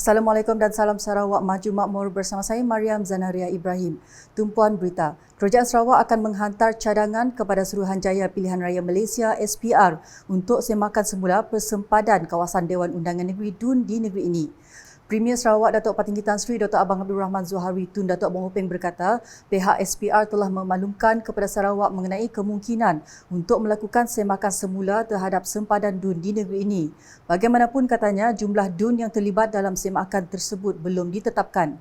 Assalamualaikum dan salam Sarawak Maju Makmur bersama saya Mariam Zanaria Ibrahim. Tumpuan berita, Kerajaan Sarawak akan menghantar cadangan kepada Suruhanjaya Pilihan Raya Malaysia SPR untuk semakan semula persempadan kawasan Dewan Undangan Negeri DUN di negeri ini. Premier Sarawak Datuk Patinggi Tan Sri Dr. Abang Abdul Rahman Zuhari Tun Datuk Abang Openg berkata, pihak SPR telah memaklumkan kepada Sarawak mengenai kemungkinan untuk melakukan semakan semula terhadap sempadan DUN di negeri ini. Bagaimanapun katanya, jumlah DUN yang terlibat dalam semakan tersebut belum ditetapkan.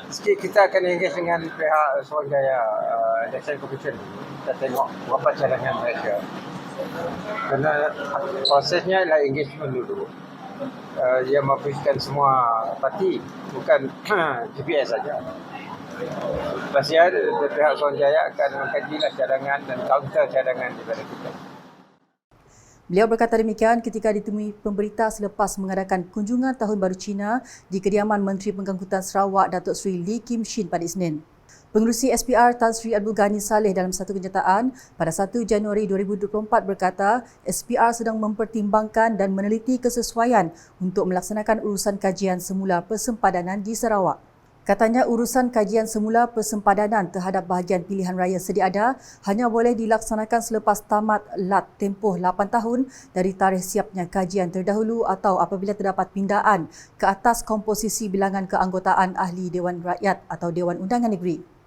Sikit kita akan engage dengan pihak Suruhanjaya Election Commission. Kita tengok berapa cadangan mereka. Kerana prosesnya ialah engagement dulu. Dia menghabiskan semua parti, bukan GPS saja. Pasal pihak Suruhanjaya akan mengkajilah cadangan dan counter cadangan daripada kita. Beliau berkata demikian ketika ditemui pemberita selepas mengadakan kunjungan Tahun Baru Cina di kediaman Menteri Pengangkutan Sarawak Datuk Seri Lee Kim Shin pada Isnin. Pengerusi SPR Tan Sri Abdul Ghani Saleh dalam satu kenyataan pada 1 Januari 2024 berkata SPR sedang mempertimbangkan dan meneliti kesesuaian untuk melaksanakan urusan kajian semula persempadanan di Sarawak. Katanya urusan kajian semula persempadanan terhadap bahagian pilihan raya sedia ada hanya boleh dilaksanakan selepas tamat lat tempoh 8 tahun dari tarikh siapnya kajian terdahulu atau apabila terdapat pindaan ke atas komposisi bilangan keanggotaan ahli Dewan Rakyat atau Dewan Undangan Negeri.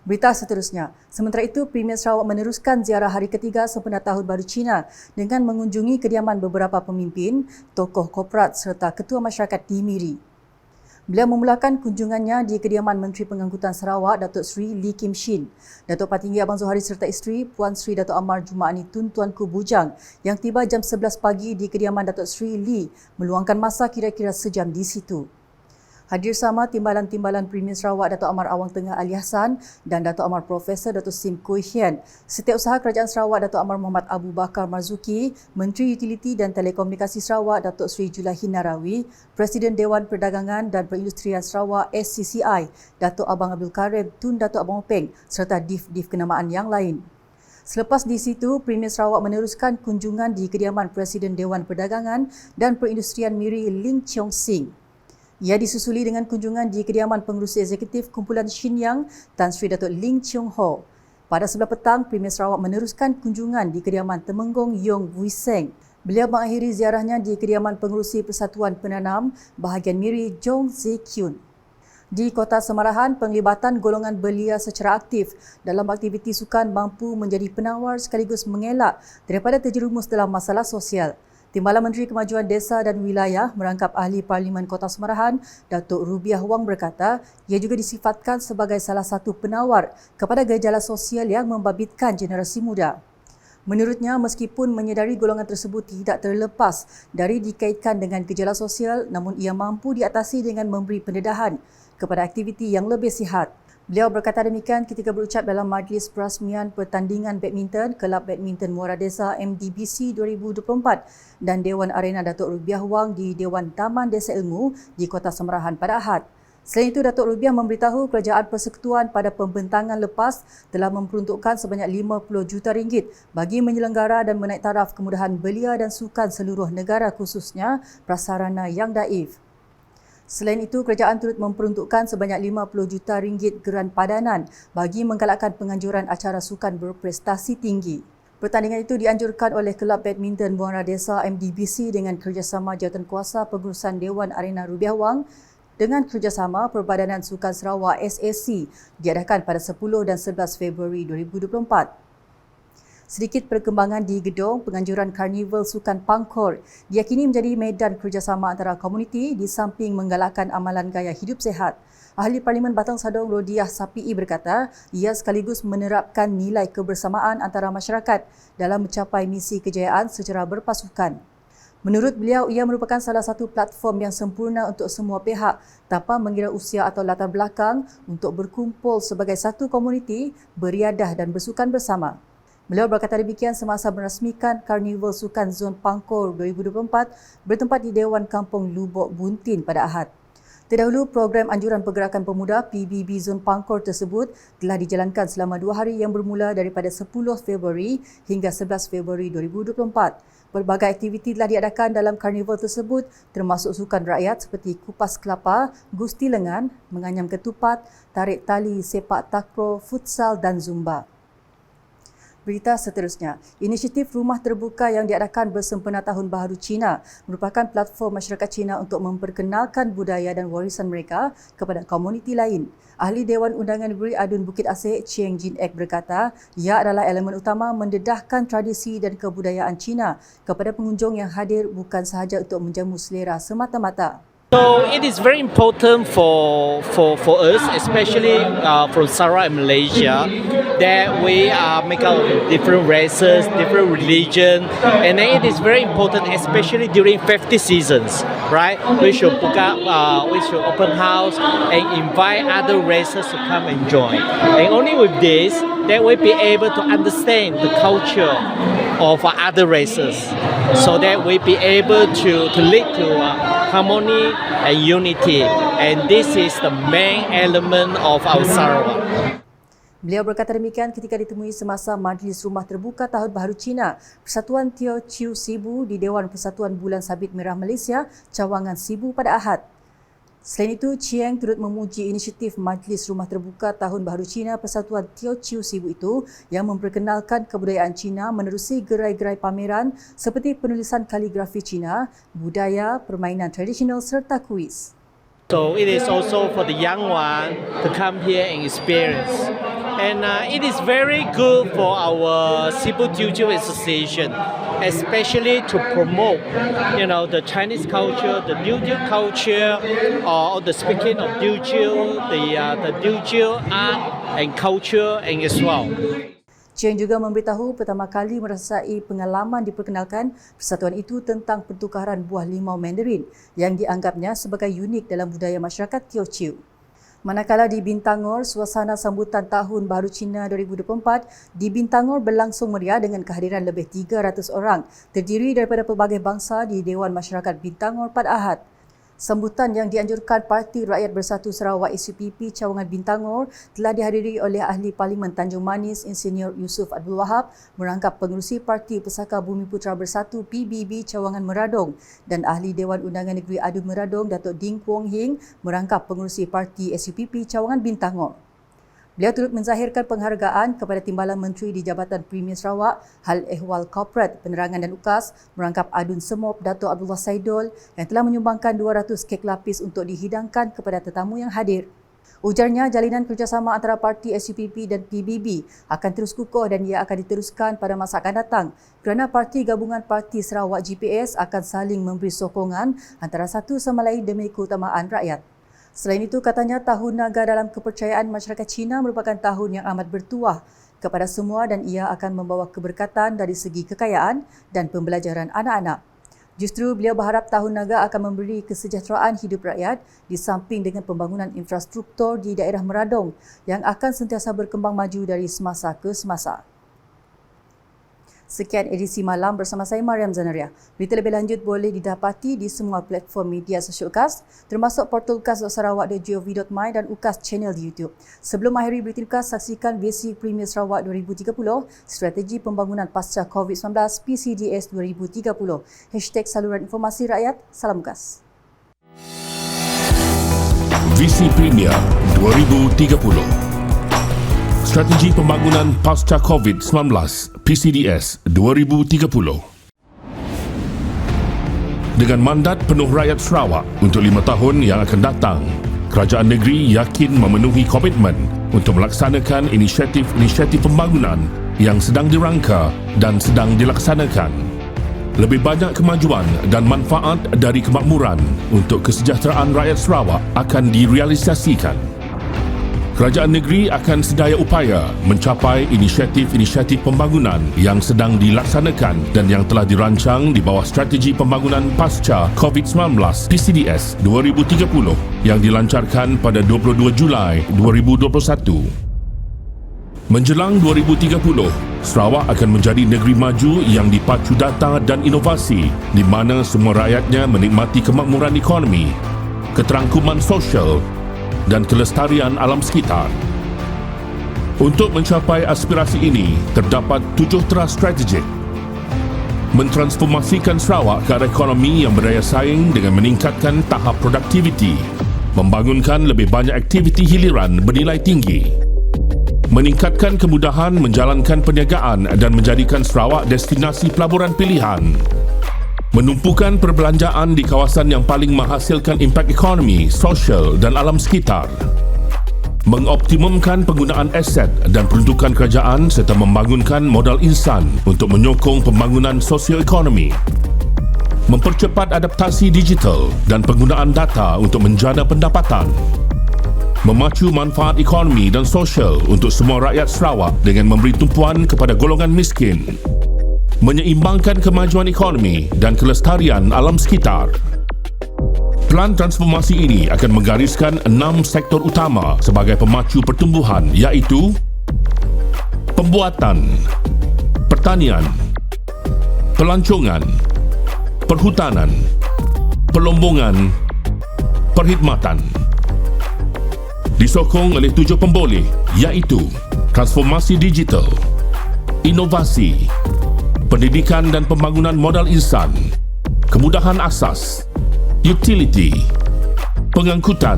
Berita seterusnya. Sementara itu, Premier Sarawak meneruskan ziarah hari ketiga sempena Tahun Baru Cina dengan mengunjungi kediaman beberapa pemimpin, tokoh korporat serta ketua masyarakat di Miri. Beliau memulakan kunjungannya di kediaman Menteri Pengangkutan Sarawak Datuk Seri Lee Kim Shin, Datuk Patinggi Abang Zuhari serta isteri Puan Sri Datuk Amar Jumaani Tun Tuanku Bujang yang tiba jam 11 pagi di kediaman Datuk Seri Lee meluangkan masa kira-kira sejam di situ. Hadir sama timbalan-timbalan Premier Sarawak Datuk Amar Awang Tengah Ali Hassan dan Datuk Amar Profesor Datuk Sim Koi Hian, Setiausaha Kerajaan Sarawak Datuk Amar Muhammad Abu Bakar Marzuki, Menteri Utiliti dan Telekomunikasi Sarawak Datuk Sri Julahin Narawi, Presiden Dewan Perdagangan dan Perindustrian Sarawak SCCI Datuk Abang Abdul Karim Tun Datuk Abang Openg serta div-div kenamaan yang lain. Selepas di situ, Premier Sarawak meneruskan kunjungan di kediaman Presiden Dewan Perdagangan dan Perindustrian Miri Ling Cheong Sing. Ia disusuli dengan kunjungan di kediaman Pengerusi Eksekutif Kumpulan Shinyang Tan Sri Datuk Ling Cheong Ho. Pada sebelah petang, Premier Sarawak meneruskan kunjungan di kediaman Temenggong Yong Wui Seng. Beliau mengakhiri ziarahnya di kediaman Pengerusi Persatuan Penanam bahagian Miri Jong Zee Kyun. Di Kota Semarahan, penglibatan golongan belia secara aktif dalam aktiviti sukan mampu menjadi penawar sekaligus mengelak daripada terjerumus dalam masalah sosial. Timbalan Menteri Kemajuan Desa dan Wilayah merangkap Ahli Parlimen Kota Semarahan, Datuk Rubiah Wang berkata, ia juga disifatkan sebagai salah satu penawar kepada gejala sosial yang membabitkan generasi muda. Menurutnya, meskipun menyedari golongan tersebut tidak terlepas dari dikaitkan dengan gejala sosial, namun ia mampu diatasi dengan memberi pendedahan kepada aktiviti yang lebih sihat. Beliau berkata demikian ketika berucap dalam majlis perasmian pertandingan badminton Kelab Badminton Muara Desa MDBC 2024 dan Dewan Arena Datuk Rubiah Wang di Dewan Taman Desa Ilmu di Kota Semarahan pada Ahad. Selain itu, Datuk Rubiah memberitahu Kerajaan Persekutuan pada pembentangan lepas telah memperuntukkan sebanyak RM50 juta bagi menyelenggara dan menaik taraf kemudahan belia dan sukan seluruh negara khususnya prasarana yang daif. Selain itu, kerajaan turut memperuntukkan sebanyak RM50 juta geran padanan bagi menggalakkan penganjuran acara sukan berprestasi tinggi. Pertandingan itu dianjurkan oleh Kelab Badminton Muara Desa MDBC dengan kerjasama Jawatankuasa Pengurusan Dewan Arena Rubiah Wang dengan kerjasama Perbadanan Sukan Sarawak SAC diadakan pada 10 dan 11 Februari 2024. Sedikit perkembangan di gedung penganjuran Karnival Sukan Pangkor diyakini menjadi medan kerjasama antara komuniti di samping menggalakkan amalan gaya hidup sihat. Ahli Parlimen Batang Sadong Rodiah Sapii berkata, ia sekaligus menerapkan nilai kebersamaan antara masyarakat dalam mencapai misi kejayaan secara berpasukan. Menurut beliau, ia merupakan salah satu platform yang sempurna untuk semua pihak tanpa mengira usia atau latar belakang untuk berkumpul sebagai satu komuniti, beriadah dan bersukan bersama. Beliau berkata demikian semasa merasmikan Karnival Sukan Zon Pangkor 2024 bertempat di Dewan Kampung Lubok Buntin pada Ahad. Terdahulu, program Anjuran Pergerakan Pemuda PBB Zon Pangkor tersebut telah dijalankan selama 2 hari yang bermula daripada 10 Februari hingga 11 Februari 2024. Pelbagai aktiviti telah diadakan dalam karnival tersebut termasuk sukan rakyat seperti kupas kelapa, gusti lengan, menganyam ketupat, tarik tali, sepak takraw, futsal dan zumba. Berita seterusnya, inisiatif Rumah Terbuka yang diadakan bersempena Tahun Baharu Cina merupakan platform masyarakat Cina untuk memperkenalkan budaya dan warisan mereka kepada komuniti lain. Ahli Dewan Undangan Negeri Adun Bukit Asih, Chiang Jin Ek berkata, ia adalah elemen utama mendedahkan tradisi dan kebudayaan Cina kepada pengunjung yang hadir bukan sahaja untuk menjamu selera semata-mata. So it is very important for us, especially from Sarawak and Malaysia, that we make out different races, different religion, and then it is very important, especially during festive seasons, right? We should open house and invite other races to come and join. And only with this, that we be able to understand the culture of other races, so that we be able to lead to harmony and unity, and this is the main element of our Sarawak. Beliau berkata demikian ketika ditemui semasa Majlis Rumah Terbuka Tahun Baharu Cina Persatuan Teochew Sibu di Dewan Persatuan Bulan Sabit Merah Malaysia, Cawangan Sibu pada Ahad. Selain itu, Chiang turut memuji inisiatif Majlis Rumah Terbuka Tahun Baharu Cina Persatuan Teochew Sibu itu yang memperkenalkan kebudayaan Cina menerusi gerai-gerai pameran seperti penulisan kaligrafi Cina, budaya, permainan tradisional serta kuis. So it is also for the young one to come here and experience. And it is very good for our Sibu Teochew Association, especially to promote, the Chinese culture, the Teochew culture, or the speaking of Teochew, the Teochew art and culture and as well. Chiang juga memberitahu pertama kali merasai pengalaman diperkenalkan persatuan itu tentang pertukaran buah limau Mandarin yang dianggapnya sebagai unik dalam budaya masyarakat Teochew. Manakala di Bintangor, suasana sambutan Tahun Baharu Cina 2024 di Bintangor berlangsung meriah dengan kehadiran lebih 300 orang terdiri daripada pelbagai bangsa di Dewan Masyarakat Bintangor pada Ahad. Sambutan yang dianjurkan Parti Rakyat Bersatu Sarawak SUPP Cawangan Bintangor telah dihadiri oleh Ahli Parlimen Tanjung Manis Insinyur Yusof Abdul Wahab merangkap pengerusi Parti Pesaka Bumi Putera Bersatu PBB Cawangan Meradong dan Ahli Dewan Undangan Negeri Adun Meradong Datuk Ding Kuong Hing merangkap pengerusi Parti SUPP Cawangan Bintangor. Beliau turut menzahirkan penghargaan kepada Timbalan Menteri di Jabatan Premier Sarawak, Hal Ehwal Korporat, Penerangan dan UKAS merangkap Adun Semop Datuk Abdullah Saidul yang telah menyumbangkan 200 kek lapis untuk dihidangkan kepada tetamu yang hadir. Ujarnya, jalinan kerjasama antara parti SUPP dan PBB akan terus kukuh dan ia akan diteruskan pada masa akan datang kerana parti gabungan Parti Sarawak GPS akan saling memberi sokongan antara satu sama lain demi keutamaan rakyat. Selain itu, katanya Tahun Naga dalam kepercayaan masyarakat Cina merupakan tahun yang amat bertuah kepada semua dan ia akan membawa keberkatan dari segi kekayaan dan pembelajaran anak-anak. Justru beliau berharap Tahun Naga akan memberi kesejahteraan hidup rakyat di samping dengan pembangunan infrastruktur di daerah Meradong yang akan sentiasa berkembang maju dari semasa ke semasa. Sekian edisi malam bersama saya Mariam Zanaria. Berita lebih lanjut boleh didapati di semua platform media sosial UKAS termasuk portal ukas.sarawak.gov.my dan UKAS channel di YouTube. Sebelum mengakhiri berita UKAS, saksikan VC Premier Sarawak 2030, Strategi Pembangunan Pasca COVID-19 PCDS 2030. #Saluran Informasi Rakyat. Salam UKAS. VC Premier 2030 Strategi Pembangunan Pasca COVID-19 PCDS 2030. Dengan mandat penuh rakyat Sarawak untuk 5 tahun yang akan datang, kerajaan negeri yakin memenuhi komitmen untuk melaksanakan inisiatif-inisiatif pembangunan yang sedang dirangka dan sedang dilaksanakan. Lebih banyak kemajuan dan manfaat dari kemakmuran untuk kesejahteraan rakyat Sarawak akan direalisasikan. Kerajaan negeri akan sedaya upaya mencapai inisiatif-inisiatif pembangunan yang sedang dilaksanakan dan yang telah dirancang di bawah Strategi Pembangunan Pasca COVID-19 PCDS 2030 yang dilancarkan pada 22 Julai 2021. Menjelang 2030, Sarawak akan menjadi negeri maju yang dipacu data dan inovasi di mana semua rakyatnya menikmati kemakmuran ekonomi. keterangkuman sosial dan kelestarian alam sekitar. Untuk mencapai aspirasi ini, terdapat 7 teras strategik. Mentransformasikan Sarawak ke arah ekonomi yang berdaya saing dengan meningkatkan tahap produktiviti, membangunkan lebih banyak aktiviti hiliran bernilai tinggi, meningkatkan kemudahan menjalankan perniagaan dan menjadikan Sarawak destinasi pelaburan pilihan, menumpukan perbelanjaan di kawasan yang paling menghasilkan impak ekonomi, sosial dan alam sekitar, mengoptimumkan penggunaan aset dan peruntukan kerajaan serta membangunkan modal insan untuk menyokong pembangunan sosioekonomi, mempercepat adaptasi digital dan penggunaan data untuk menjana pendapatan, memacu manfaat ekonomi dan sosial untuk semua rakyat Sarawak dengan memberi tumpuan kepada golongan miskin, menyeimbangkan kemajuan ekonomi dan kelestarian alam sekitar. Pelan transformasi ini akan menggariskan 6 sektor utama sebagai pemacu pertumbuhan, iaitu pembuatan, pertanian, pelancongan, perhutanan, pelombongan, perkhidmatan. Disokong oleh 7 pemboleh, iaitu transformasi digital, inovasi, pendidikan dan pembangunan modal insan, kemudahan asas, utility, pengangkutan,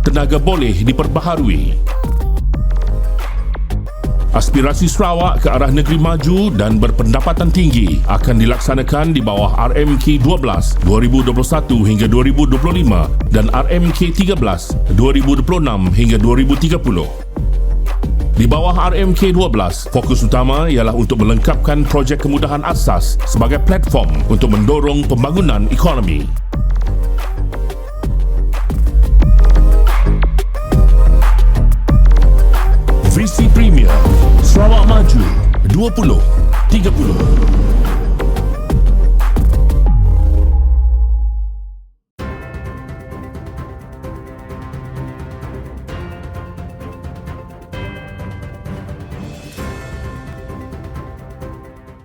tenaga boleh diperbaharui. Aspirasi Sarawak ke arah negeri maju dan berpendapatan tinggi akan dilaksanakan di bawah RMK 12 2021 hingga 2025 dan RMK 13 2026 hingga 2030. Di bawah RMK 12, fokus utama ialah untuk melengkapkan projek kemudahan asas sebagai platform untuk mendorong pembangunan ekonomi. Visi Premier Sarawak Maju 2030.